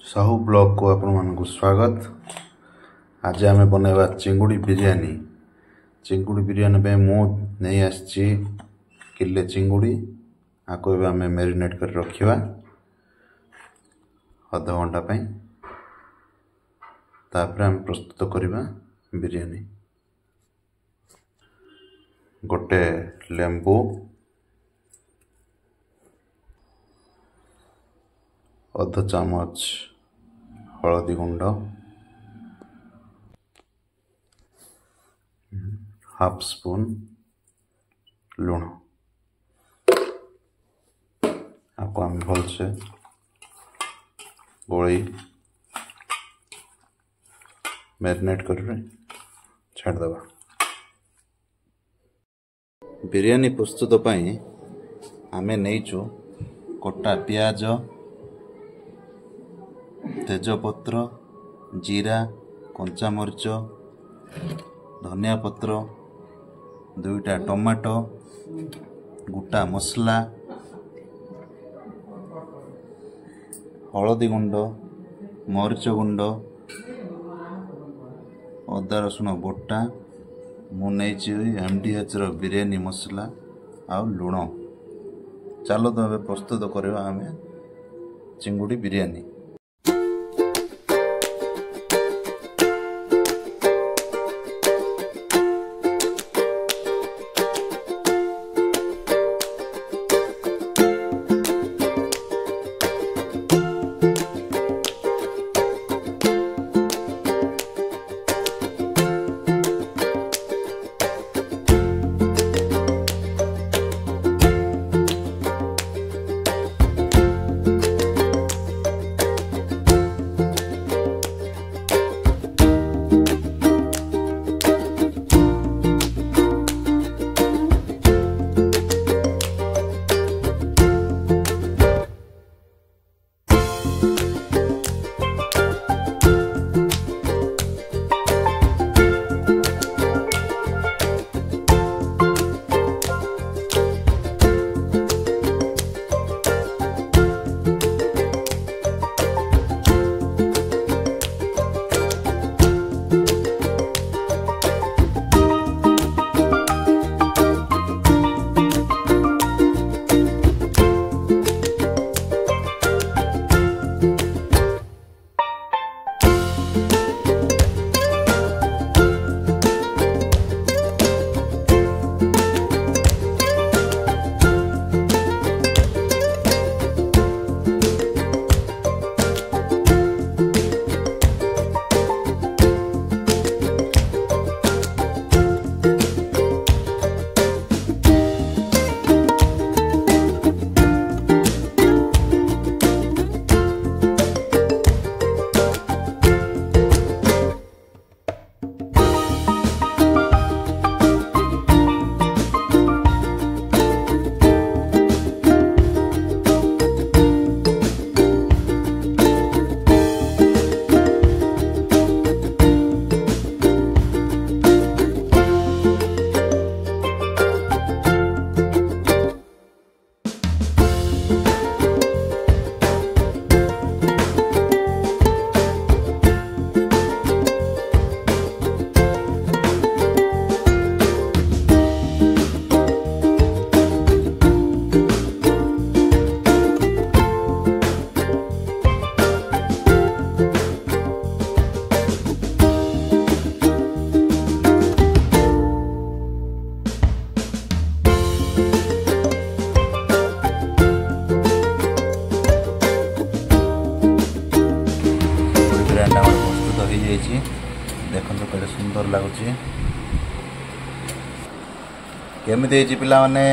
Sahu blog को आपण मानक स्वागत। आज आम बनवा चिंगुड़ी बिरयानी। चिंगुड़ी बिरयानी पे मु नहीं आसी किले चिंगुड़ी आपको आम मैरिनेट कर रखा अध घंटा तापर आम प्रस्तुत करवा बिरयानी। गोटे लेंबू, अध चामच हलदी गुंड, हाफ स्पून लुण आपको आम भलसे गोली मैरिनेट कर छाड़दबा। बिरयानी प्रस्तुत पाई आमे नहींचु कटा पियाज, तेजपत्र, जीरा, कंचा मरीच, धनिया पत्र, 2टा टमाटो, गोटा मसला, हलदी गुंड, मरीच गुंड, अदा रसुण बटा, मुझे MDH रो बिरयानी मसला आ लुण। चलो तो अब प्रस्तुत करवा आम चिंगुड़ी बिरयानी। देखो तो केते सुंदर लगुच केमी पिला माने।